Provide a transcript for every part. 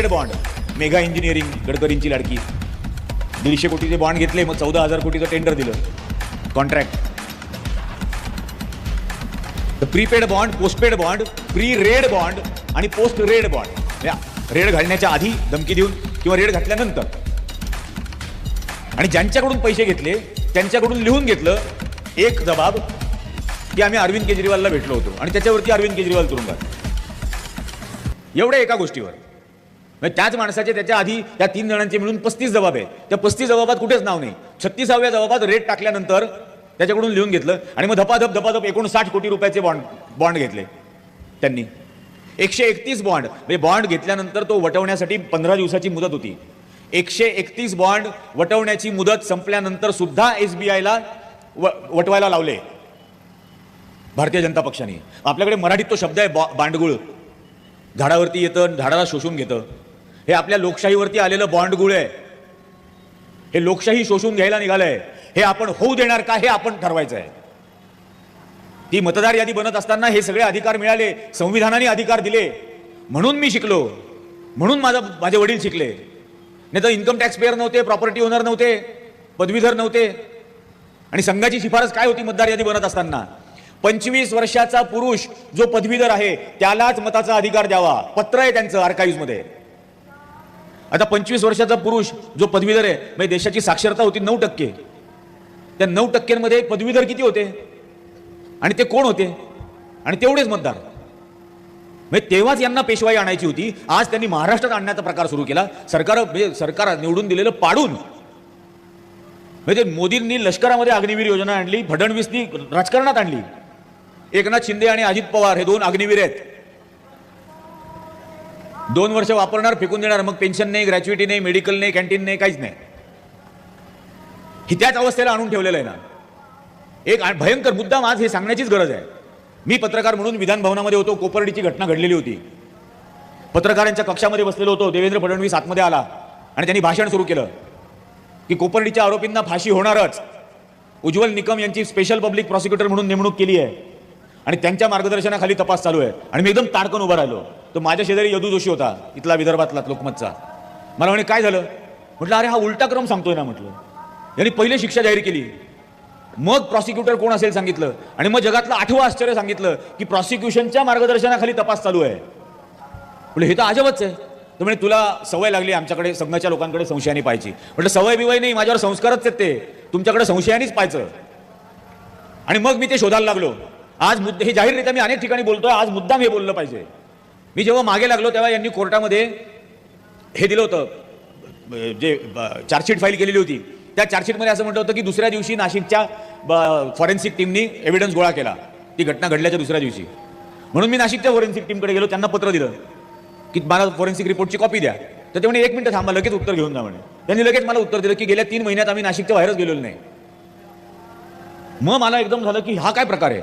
Prepaid bond, mega engineering, गडकरींची लाडकी, 150 कोटीचे bond घेतले, मग 14,000 कोटीचं tender दिलं, contract. Prepaid bond, postpaid bond, pre red bond आणि post red bond. Red घालण्याच्या आधी धमकी देऊन किंवा रेड घातल्यानंतर. आणि ज्यांच्याकडून पैसे घेतले त्यांच्याकडून लिहून घेतलं एक जबाब की आम्ही अरविंद केजरीवालला भेटलो होतो, आणि त्याच्यावरती अरविंद केजरीवाल तुरुंगात. एवढ्या एका गोष्टीवर. त्याच माणसाचे त्याच्या आधी त्या 3 जणांचे मिळून 35 जबाब आहे. त्या 35 जबाबात कुठेच नाव नाही. 36व्या जबाबात रेट टाकल्यानंतर त्याच्याकडून लिहून घेतलं आणि मग धपाधप 59 कोटी रुपयाचे बॉन्ड घेतले त्यांनी. 131 बॉन्ड, म्हणजे बॉन्ड घेतल्यानंतर तो वटवण्यासाठी 15 दिवसाची मुदत होती. 131 बॉन्ड वटवण्याची मुदत संपल्यानंतर सुद्धा SBIला वटवायला लावले भारतीय जनता पक्षाने. आपल्याकडे मराठीत तो शब्द आहे बांडगुळ. झाडावरती येतं, झाडाला शोषून घेतं. हे आपल्या लोकशाहीवरती आलेलं बॉन्डगुळ आहे. हे लोकशाही शोषून घ्यायला निघालंय. हे आपण होऊ देणार का हे आपण ठरवायचं आहे. ती मतदार यादी बनत असताना हे सगळे अधिकार मिळाले, संविधानाने अधिकार दिले. म्हणून मी शिकलो, म्हणून माझे वडील शिकले. नाही तर इन्कम टॅक्स पेअर नव्हते, प्रॉपर्टी ओनर नव्हते, पदवीधर नव्हते. आणि संघाची शिफारस काय होती मतदार यादी बनत असताना? 25 वर्षाचा पुरुष जो पदवीधर आहे त्यालाच मताचा अधिकार द्यावा. पत्र आहे त्यांचं आर्काइव्ह मध्ये. आता 25 वर्षाचा पुरुष जो पदवीधर आहे, म्हणजे देशाची साक्षरता होती 9%. त्या 9%मध्ये पदवीधर किती होते आणि ते कोण होते? आणि तेवढेच मतदार. म्हणजे तेव्हाच यांना पेशवाई आणायची होती. आज त्यांनी महाराष्ट्रात आणण्याचा प्रकार सुरू केला. सरकार निवडून दिलेलं पाडून. म्हणजे मोदींनी लष्करामध्ये अग्निवीर योजना आणली, फडणवीसनी राजकारणात आणली. एकनाथ शिंदे आणि अजित पवार हे 2 अग्निवीर आहेत. 2 वर्ष वापरणार, फेकून देणार. मग पेन्शन नाही, ग्रॅच्युइटी नाही, मेडिकल नाही, कॅन्टीन नाही, काहीच नाही. ही त्याच अवस्थेला आणून ठेवलेलं आहे ना. एक भयंकर मुद्दा आज हे सांगण्याचीच गरज आहे. मी पत्रकार म्हणून विधान भवनामध्ये होतो. कोपर्डीची घटना घडलेली होती. पत्रकारांच्या कक्षामध्ये बसलेलो होतो. देवेंद्र फडणवीस आतमध्ये आला आणि त्यांनी भाषण सुरू केलं की कोपर्डीच्या आरोपींना फाशी होणारच. उज्ज्वल निकम यांची स्पेशल पब्लिक प्रॉसिक्युटर म्हणून नेमणूक केली आहे आणि त्यांच्या मार्गदर्शनाखाली तपास चालू आहे. आणि मी एकदम ताडकन उभा राहिलो. तो माझ्या शेजारी यदू जोशी होता, इथला विदर्भातला लोकमतचा. मला म्हणे काय झालं? म्हटलं अरे हा उलटा क्रम सांगतोय ना. म्हटलं यांनी पहिले शिक्षा जाहीर केली, मग प्रॉसिक्युटर कोण असेल सांगितलं, आणि मग जगातलं 8वं आश्चर्य सांगितलं की प्रॉसिक्युशनच्या मार्गदर्शनाखाली तपास चालू आहे. म्हटलं हे तर अजबच आहे. तर म्हणे तुला सवय लागली आमच्याकडे संघाच्या लोकांकडे संशयाने पाहायची. म्हटलं सवय बिवय नाही, माझ्यावर संस्कारच आहेत ते. तुमच्याकडे संशयानेच पाहायचं. आणि मग मी ते शोधायला लागलो. आज हे जाहीररित्या मी अनेक ठिकाणी बोलतोय, आज मुद्दाम हे बोललं पाहिजे. मी जेव्हा मागे लागलो तेव्हा यांनी कोर्टामध्ये हे दिलं होतं, जे चार्जशीट फाईल केलेली होती त्या चार्जशीटमध्ये असं म्हटलं होतं की दुसऱ्या दिवशी नाशिकच्या फॉरेन्सिक टीमनी एव्हिडन्स गोळा केला, ती घटना घडल्याच्या दुसऱ्या दिवशी. म्हणून मी नाशिकच्या फॉरेन्सिक टीमकडे गेलो, त्यांना पत्र दिलं की मला फॉरेन्सिक रिपोर्टची कॉपी द्या. तर ते म्हणे 1 मिनिट थांबा, लगेच उत्तर घेऊन जा म्हणे. त्यांनी लगेच मला उत्तर दिलं की गेल्या 3 महिन्यात आम्ही नाशिकच्या बाहेरच गेलेलो नाही. मग मला एकदम झालं की हा काय प्रकार आहे.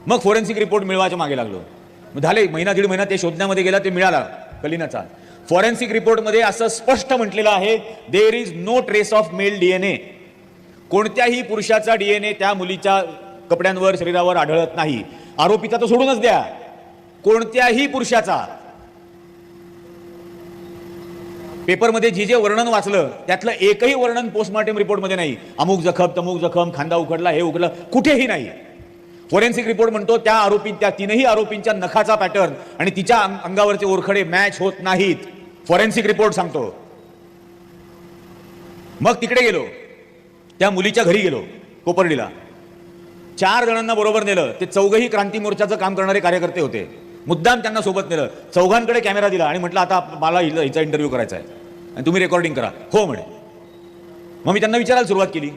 मग फॉरेन्सिक रिपोर्ट मिळवायच्या मागे लागलो. झाले 1-1.5 महिना ते शोधण्यामध्ये गेला, ते मिळाला कलिनाचा. फॉरेन्सिक रिपोर्टमध्ये असं स्पष्ट म्हटलेलं आहे, there is no trace of male DNA. कोणत्याही पुरुषाचा DNA त्या मुलीच्या कपड्यांवर, शरीरावर आढळत नाही. आरोपीचा तर सोडूनच द्या, कोणत्याही पुरुषाचा. पेपरमध्ये जे वर्णन वाचलं त्यातलं एकही वर्णन पोस्टमॉर्टम रिपोर्टमध्ये नाही. अमुक जखम, तमुक जखम, खांदा उघडला, हे उघडलं, कुठेही नाही. फॉरेन्सिक रिपोर्ट म्हणतो त्या 3ही आरोपींच्या नखाचा पॅटर्न आणि तिच्या अंगावरचे ओरखडे मॅच होत नाहीत. फॉरेन्सिक रिपोर्ट सांगतो. मग तिकडे गेलो, त्या मुलीच्या घरी गेलो कोपर्डीला. 4 जणांना बरोबर नेलं. ते 4घही क्रांती मोर्चाचं काम करणारे कार्यकर्ते होते. मुद्दाम त्यांना सोबत नेलं. 4घांकडे कॅमेरा दिला आणि म्हटलं आता मला हिचा इंटरव्ह्यू करायचा आहे आणि तुम्ही रेकॉर्डिंग करा. हो म्हणे. मग मी त्यांना विचारायला सुरुवात केली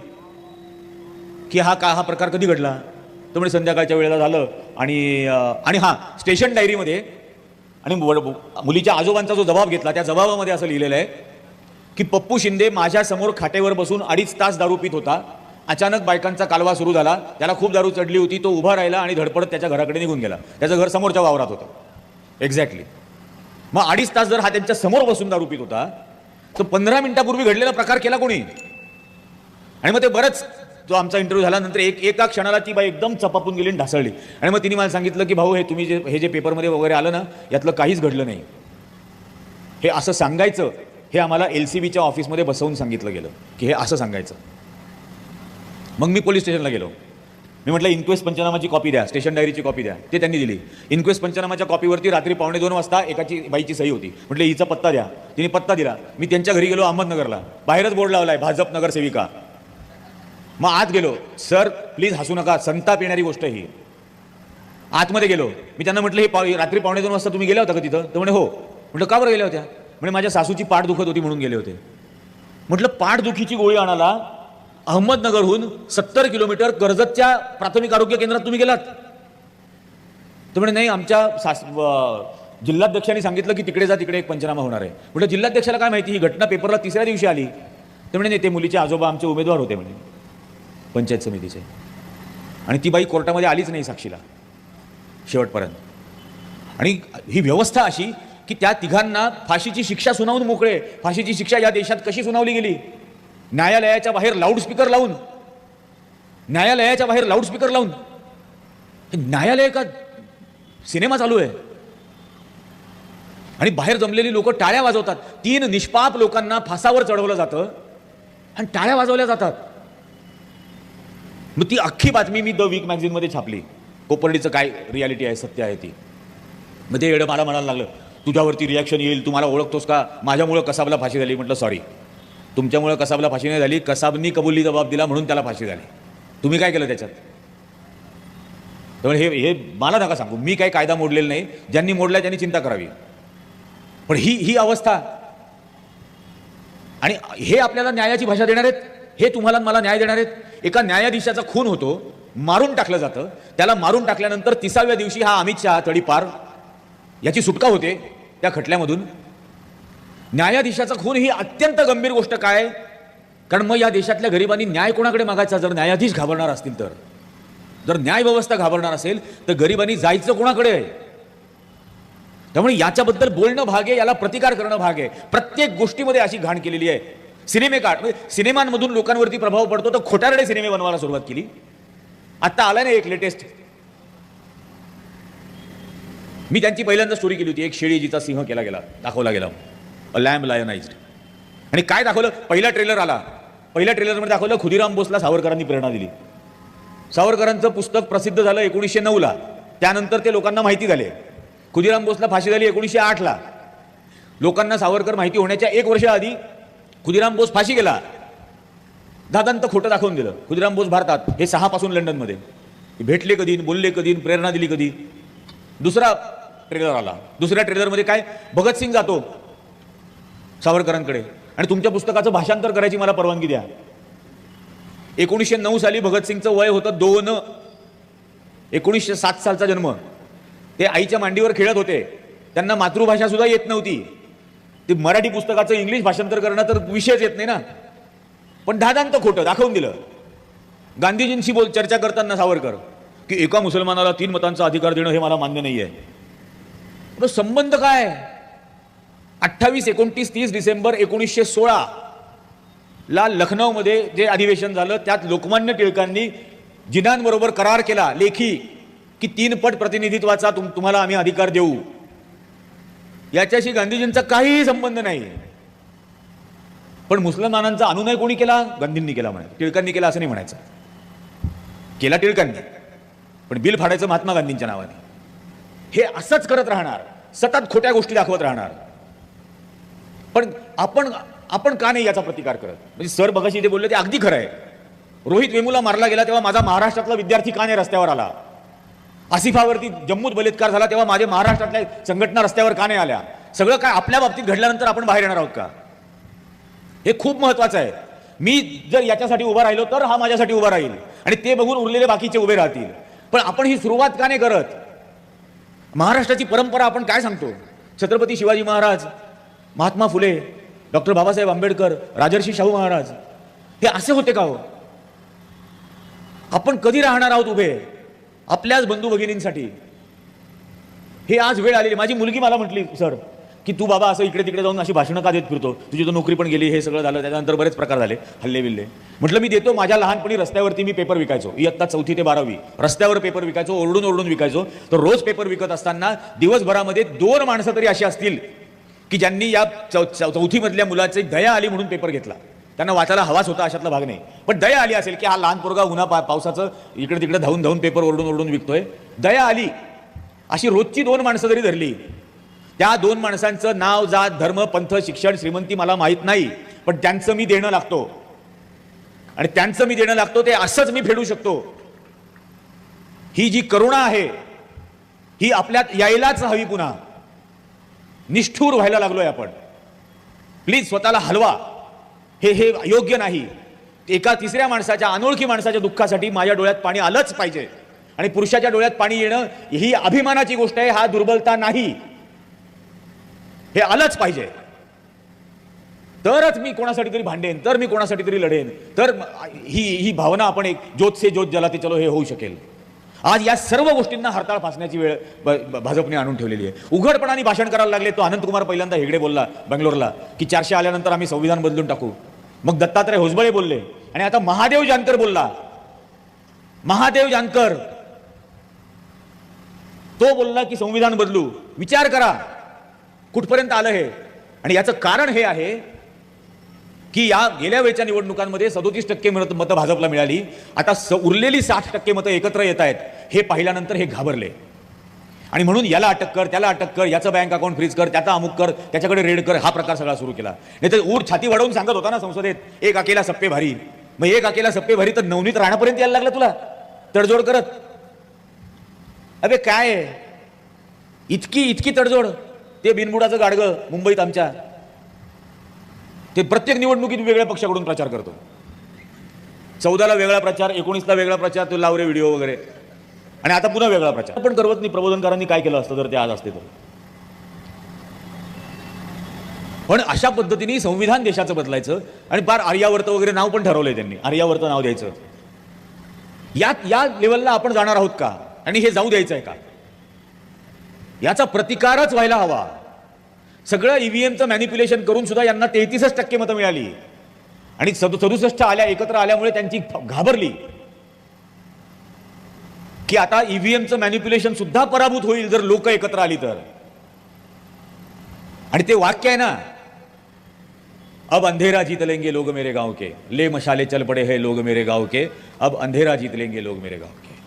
की हा प्रकार कधी घडला. तर म्हणजे संध्याकाळच्या वेळेला झालं. आणि हा स्टेशन डायरीमध्ये आणि मुलीच्या आजोबांचा जो जबाब घेतला त्या जबाबामध्ये असं लिहिलेलं आहे की पप्पू शिंदे माझ्या समोर खाटेवर बसून 2.5 तास दारू पित होता. अचानक बायकांचा कालवा सुरू झाला. त्याला खूप दारू चढली होती. तो उभा राहिला आणि धडपडत त्याच्या घराकडे निघून गेला. त्याचं घर समोरच्या वावरात होतं. एक्झॅक्टली. मग 2.5 तास जर हा त्यांच्या समोर बसून दारू पित होता तर 15 मिनिटापूर्वी घडलेला प्रकार केला कोणी. आणि मग ते बरंच जो आमचा इंटरव्ह्यू झाल्यानंतर एका क्षणाला ती बाई एकदम चपापून गेली आणि ढासळली. आणि मग तिने मला सांगितलं की भाऊ हे तुम्ही हे जे पेपरमध्ये वगैरे आलं ना यातलं काहीच घडलं नाही. हे असं सांगायचं, हे आम्हाला LCBच्या ऑफिसमध्ये बसवून सांगितलं गेलं की हे असं सांगायचं. मग मी पोलीस स्टेशनला गेलो. मी म्हटलं इन्क्वेस्ट पंचनामाची कॉपी द्या, स्टेशन डायरीची कॉपी द्या. ते त्यांनी दिली. इन्क्वेस्ट पंचनामाच्या कॉपीवरती रात्री 2:45 वाजता एकाची बाईची सही होती. म्हटलं हिचा पत्ता द्या. तिने पत्ता दिला. मी त्यांच्या घरी गेलो अहमदनगरला. बाहेरच बोर्ड लावलाय भाजप नगरसेविका. मग आत गेलो. सर प्लीज हसू नका, संताप येणारी गोष्ट ही. आतमध्ये गेलो. मी त्यांना म्हटलं हे रात्री 2:45 वाजता तुम्ही गेला होता का तिथं? तर म्हणे हो. म्हटलं का बरं गेल्या होत्या? म्हणजे माझ्या सासूची पाठ दुखत होती म्हणून गेले होते. म्हटलं पाठदुखीची गोळी आणायला अहमदनगरहून 70 किलोमीटर कर्जतच्या प्राथमिक आरोग्य केंद्रात तुम्ही गेलात? तर म्हणे नाही, आमच्या जिल्हाध्यक्षांनी सांगितलं की तिकडे जा, तिकडे एक पंचनामा होणार आहे. म्हटलं जिल्हाध्यक्षाला काय माहिती? ही घटना पेपरला 3ऱ्या दिवशी आली. तर म्हणे नाही, ते मुलीचे आजोबा आमचे उमेदवार होते म्हणे पंचायत समितीचे, आणि ती बाई कोर्टामध्ये आलीच नाही साक्षीला शेवटपर्यंत. आणि ही व्यवस्था अशी की त्या तिघांना फाशीची शिक्षा सुनावून मोकळे. फाशीची शिक्षा या देशात कशी सुनावली गेली? न्यायालयाच्या बाहेर लाऊडस्पीकर लावून. न्यायालयाच्या बाहेर लाऊडस्पीकर लावून. न्यायालय का सिनेमा चालू आहे? आणि बाहेर जमलेली लोक टाळ्या वाजवतात. 3 निष्पाप लोकांना फासावर चढवलं जातं आणि टाळ्या वाजवल्या जातात. मग ती अख्खी बातमी मी द वीक मॅगझिनमध्ये छापली. कोपर्डीचं काय रियालिटी आहे, सत्य आहे ती. मग ते एवढं मला म्हणायला लागलं तुझ्यावरती रिॲक्शन येईल, तू मला ओळखतोस का? माझ्यामुळं कसाबला फाशी झाली. म्हटलं सॉरी, तुमच्यामुळं कसाबला फाशी नाही झाली, कसाबनी कबुली जबाब दिला म्हणून त्याला फाशी झाली. तुम्ही काय केलं त्याच्यात? त्यामुळे हे मला नका सांगू. मी काही कायदा मोडलेला नाही. ज्यांनी मोडलाय त्यांनी चिंता करावी. पण ही अवस्था. आणि हे आपल्याला न्यायाची भाषा देणार आहेत? हे तुम्हाला मला न्याय देणार आहेत? एका न्यायाधीशाचा खून होतो, मारून टाकलं जातं. त्याला मारून टाकल्यानंतर 30व्या दिवशी हा अमित शहा तडीपार याची सुटका होते त्या खटल्यामधून. न्यायाधीशाचा खून ही अत्यंत गंभीर गोष्ट. काय? कारण मग या देशातल्या गरिबांनी न्याय कोणाकडे मागायचा? जर न्यायाधीश घाबरणार असतील तर, जर न्याय व्यवस्था घाबरणार असेल तर गरिबांनी जायचं कोणाकडे आहे? त्यामुळे याच्याबद्दल बोलणं भाग आहे, याला प्रतिकार करणं भाग आहे. प्रत्येक गोष्टीमध्ये अशी घाण केलेली आहे. सिनेमेकार सिनेमांमधून लोकांवरती प्रभाव पडतो तर खोटारडे सिनेमे बनवायला सुरुवात केली. आता आलाय ना एक लेटेस्ट. मी त्यांची पहिल्यांदा स्टोरी केली होती. एक शेळी जिचा सिंह केला गेला, दाखवला गेला, अ लॅम्ब लायनाइज्ड. आणि काय दाखवलं? पहिला ट्रेलर आला. पहिल्या ट्रेलरमध्ये दाखवलं खुदिराम बोसला सावरकरांनी प्रेरणा दिली. सावरकरांचं पुस्तक प्रसिद्ध झालं 1909ला. त्यानंतर ते लोकांना माहिती झाले. खुदिराम बोसला फाशी झाली 1908ला. लोकांना सावरकर माहिती होण्याच्या 1 वर्ष आधी खुदिराम बोस फाशी गेला. दादांत खोटं दाखवून दिलं. खुदिराम बोस भारतात, हे 6 पासून लंडनमध्ये. भेटले कधी, बोलले कधी, प्रेरणा दिली कधी. दुसरा ट्रेलर आला. दुसऱ्या ट्रेलरमध्ये काय? भगतसिंग जातो सावरकरांकडे आणि तुमच्या पुस्तकाचं भाषांतर करायची मला परवानगी द्या. 1909 साली भगतसिंगचं वय होतं 2. 1907 सालचा जन्म. ते आईच्या मांडीवर खेळत होते. त्यांना मातृभाषा सुद्धा येत नव्हती. ते मराठी पुस्तकाचं इंग्लिश भाषांतर करणं तर विषयच येत नाही ना. पण दादांत खोटं दाखवून दिलं. गांधीजींशी चर्चा करताना सावरकर की एका मुसलमानाला 3 मतांचा अधिकार देणं हे मला मान्य नाहीये. पण संबंध काय? 28, 29, 30 डिसेंबर 1916 ला लखनौमध्ये जे अधिवेशन झालं त्यात लोकमान्य टिळकांनी जिनांबरोबर करार केला लेखी की 3 पट प्रतिनिधित्वाचा तुम्हाला आम्ही अधिकार देऊ. याच्याशी गांधीजींचा काहीही संबंध नाही. पण मुसलमानांचा अनुनय कोणी केला? गांधींनी केला म्हणे. टिळकांनी केला असं नाही म्हणायचं. केला टिळकांनी, पण बिल फाडायचं महात्मा गांधींच्या नावाने. हे असंच करत राहणार, सतत खोट्या गोष्टी दाखवत राहणार. पण आपण का नाही याचा प्रतिकार करत? म्हणजे सर बघाशी ते बोलले ते अगदी खरं आहे. रोहित वेमुला मारला गेला तेव्हा माझा महाराष्ट्रातला विद्यार्थी का नाही रस्त्यावर आला? आसिफावरती जम्मूत बलात्कार झाला तेव्हा माझे महाराष्ट्रातल्या संघटना रस्त्यावर का नाही आल्या? सगळं काय आपल्या बाबतीत घडल्यानंतर आपण बाहेर येणार आहोत का? हे खूप महत्वाचं आहे. मी जर याच्यासाठी उभा राहिलो तर हा माझ्यासाठी उभा राहील आणि ते बघून उरलेले बाकीचे उभे राहतील. पण आपण ही सुरुवात का नाही करत? महाराष्ट्राची परंपरा आपण काय सांगतो? छत्रपती शिवाजी महाराज, महात्मा फुले, डॉक्टर बाबासाहेब आंबेडकर, राजर्षी शाहू महाराज हे असे होते का हो? आपण कधी राहणार आहोत उभे आपल्याच बंधू भगिनींसाठी? हे आज वेळ आलेली. माझी मुलगी मला म्हटली, सर की तू बाबा असं इकडे तिकडे जाऊन अशी भाषणं का देत फिरतो? तुझी तर नोकरी पण गेली, हे सगळं झालं, त्याच्यानंतर बरेच प्रकार झाले, हल्ले बिल्ले. म्हटलं मी देतो. माझ्या लहानपणी रस्त्यावरती मी पेपर विकायचो. इयत्ता 4थी ते 12वी रस्त्यावर पेपर विकायचो, ओरडून ओरडून विकायचो. तर रोज पेपर विकत असताना दिवसभरामध्ये 2 माणसं तरी अशी असतील की ज्यांनी या चौथी मधल्या मुलाची दया आली म्हणून पेपर घेतला. त्यांना वाचायला हवाच होता अशातला भाग नाही, पण दया आली असेल की हा लहान पोरगा उन्हा पावसाचं इकडे तिकडे धावून धावून पेपर ओरडून विकतोय, दया आली. अशी रोजची 2 माणसं जरी धरली, त्या 2 माणसांचं नाव, जात, धर्म, पंथ, शिक्षण, श्रीमंती मला माहीत नाही, पण त्यांचं मी देणं लागतो. आणि त्यांचं मी देणं लागतो ते असंच मी फेडू शकतो. ही जी करुणा आहे ही आपल्यात यायलाच हवी. पुन्हा निष्ठूर व्हायला लागलोय आपण. प्लीज स्वतःला हलवा. हे योग्य नाही. एका तिसऱ्या माणसाच्या, अनोळखी माणसाच्या दुःखासाठी माझ्या डोळ्यात पाणी आलंच पाहिजे. आणि पुरुषाच्या डोळ्यात पाणी येणं ही अभिमानाची गोष्ट आहे, हा दुर्बलता नाही. हे आलंच पाहिजे. तरच मी कोणासाठी तरी भांडेन, तर मी कोणासाठी तरी लढेन, तर ही भावना आपण एक ज्योत से ज्योत जलाते चलो हे होऊ शकेल. आज या सर्व गोष्टींना हरताळ फासण्याची वेळ भाजपने आणून ठेवलेली आहे. उघडपणाने भाषण करायला लागले. तो अनंतकुमार पहिल्यांदा हेगडे बोलला बंगलोरला की 400 आल्यानंतर आम्ही संविधान बदलून टाकू. मग दत्तात्रय होसबळे बोलले आणि आता महादेव जानकर बोलला. महादेव जानकर तो बोलला की संविधान बदलू. विचार करा कुठपर्यंत आलं हे. आणि याचं कारण हे आहे की या गेल्या वेळच्या निवडणुकांमध्ये 37% मतं भाजपला मिळाली. आता उरलेली 60% मतं एकत्र येत आहेत. हे पाहिल्यानंतर हे घाबरले आणि म्हणून याला अटक कर, त्याला अटक कर, याचं बँक अकाउंट फ्रीज कर, त्याचा अमुक कर, त्याच्याकडे रेड कर, हा प्रकार सगळा सुरू केला. नाही तर ऊर छाती वाढवून सांगत होता ना संसदेत, एक अकेला सप्पे भारी. मग एक अकेला सप्पे भारी तर नवनीत राहण्यापर्यंत यायला लागला तुला तडजोड करत. अबे काय इतकी तडजोड. ते बिनबुडाचं गाडगं मुंबईत आमच्या, ते प्रत्येक निवडणुकीत वेगळ्या पक्षाकडून प्रचार करतो. 14ला वेगळा प्रचार, 19ला वेगळा प्रचार, तो लावरे व्हिडिओ वगैरे, आणि आता पुन्हा वेगळा प्रचार. पण करवत नाही. प्रबोधनकारांनी काय केलं असतं जर ते आज असते तर. पण अशा पद्धतीने संविधान देशाचं बदलायचं आणि फार आर्यावर्त वगैरे नाव पण ठरवलंय त्यांनी. आर्यावर्त नाव द्यायचं. या लेवलला आपण जाणार आहोत का? आणि हे जाऊ द्यायचं आहे का? याचा प्रतिकारच व्हायला हवा. सगळं ईव्हीएमचं मॅनिप्युलेशन करून सुद्धा यांना 33% मतं मिळाली आणि 67 एकत्र आल्यामुळे त्यांची घाबरली की आता ईव्हीएमचं मॅनिप्युलेशन सुद्धा पराभूत होईल जर लोक एकत्र आली तर. आणि ते वाक्य आहे ना, अब अंधेरा जीत लेंगे लोग मेरे गांव के, ले मशाले चल पड़े है लोग मेरे गांव के, अब अंधेरा जीत लेंगे लोग मेरे गांव के.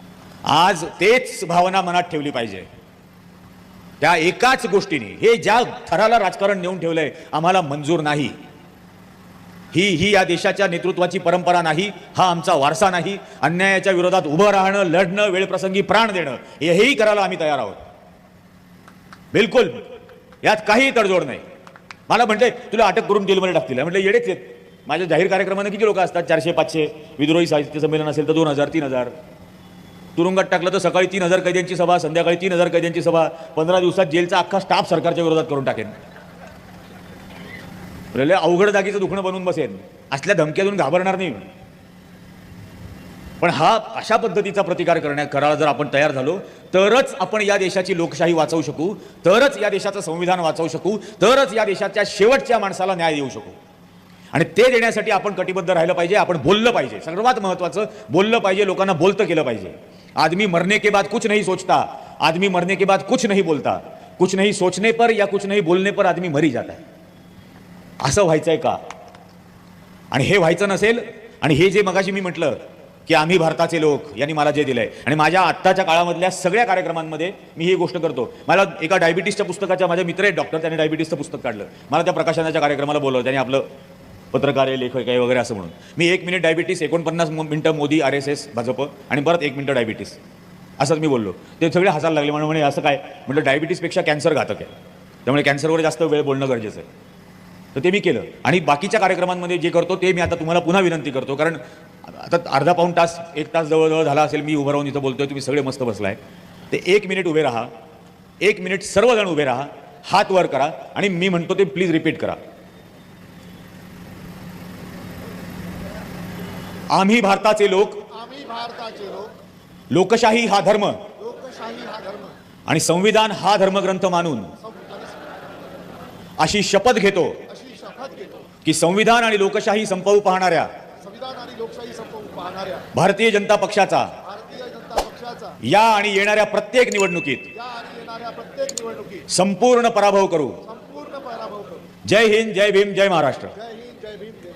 आज तेच भावना मनात ठेवली पाहिजे. त्या एकाच गोष्टीने हे ज्या थराला राजकारण नेऊन ठेवलंय आम्हाला मंजूर नाही. ही या देशाच्या नेतृत्वाची परंपरा नाही. हा आमचा वारसा नाही. अन्यायाच्या विरोधात उभं राहणं, लढणं, वेळप्रसंगी प्राण देणं हेही करायला आम्ही तयार आहोत. बिलकुल यात काही तडजोड नाही. मला म्हणते तुला अटक करून जेलमध्ये टाकतील. म्हटलं येडेच आहेत. माझ्या जाहीर कार्यक्रमाने किती लोक असतात? 400-500. विद्रोही साहित्य संमेलन असेल तर 2000-3000. तुरुंगात टाकलं तर सकाळी 3000 कैद्यांची सभा, संध्याकाळी 3000 कैद्यांची सभा. 15 दिवसात जेलचा अख्खा स्टाफ सरकारच्या विरोधात करून टाकेन. अवघड जागीचं दुखणं बनवून बसेन. असल्या धमक्यातून घाबरणार नाही. पण हा अशा पद्धतीचा प्रतिकार करायला जर आपण तयार झालो तरच आपण या देशाची लोकशाही वाचवू शकू, तरच या देशाचं संविधान वाचवू शकू, तरच या देशाच्या शेवटच्या माणसाला न्याय देऊ शकू. आणि ते देण्यासाठी आपण कटिबद्ध राहिलं पाहिजे. आपण बोललं पाहिजे. सर्वात महत्त्वाचं बोललं पाहिजे. लोकांना बोलतं केलं पाहिजे. आदमी मरने के बाद कुछ नहीं सोचता, आदमी मरने के बाद कुछ नहीं बोलता, कुछ नहीं सोचने पर या कुछ नहीं बोलने पर आदमी मरी जाता है. असं व्हायचंय का? आणि हे व्हायचं नसेल, आणि हे जे मगाशी मी म्हटलं की आम्ही भारताचे लोक यांनी मला जे दिलंय, आणि माझ्या आत्ताच्या काळामधल्या सगळ्या कार्यक्रमांमध्ये मी ही गोष्ट करतो. मला एका डायबिटीसच्या पुस्तकाच्या, माझे मित्र आहेत डॉक्टर, त्यांनी डायबिटीसचं पुस्तक काढलं. मला त्या प्रकाशनाच्या कार्यक्रमाला बोलवलं. त्यांनी आपलं पत्रकार आहे, लेखक आहे वगैरे असं म्हणून. मी 1 मिनिट डायबिटीस, 49 मिनिटं मोदी, RSS, भाजप, आणि परत 1 मिनिटं डायबिटीस, असंच मी बोललो. ते सगळे हसायला लागले. म्हणे असं काय? म्हटलं डायबिटीसपेक्षा कॅन्सर घातक आहे, त्यामुळे कॅन्सरवर जास्त वेळ बोलणं गरजेचं आहे. तर ते मी केलं. आणि बाकीच्या कार्यक्रमांमध्ये जे करतो ते मी आता तुम्हाला पुन्हा विनंती करतो, कारण आता अर्धा पाऊण तास, 1 तास जवळजवळ झाला असेल मी उभं राहून इथं बोलतोय. तुम्ही सगळे मस्त बसलाय. ते 1 मिनिट उभे राहा. 1 मिनिट सर्वजण उभे राहा, हात वर करा आणि मी म्हणतो ते प्लीज रिपीट करा. आम्ही भारताचे लोक, लोकशाही हा धर्म आणि संविधान हा धर्मग्रंथ मानून अशी शपथ घेतो की संविधान आणि लोकशाही संपवू पाहणाऱ्या भारतीय जनता पक्षाचा या आणि येणाऱ्या प्रत्येक निवडणुकीत संपूर्ण पराभव करू. जय हिंद, जय भीम, जय महाराष्ट्र. जय हिंद, जय भीम, जय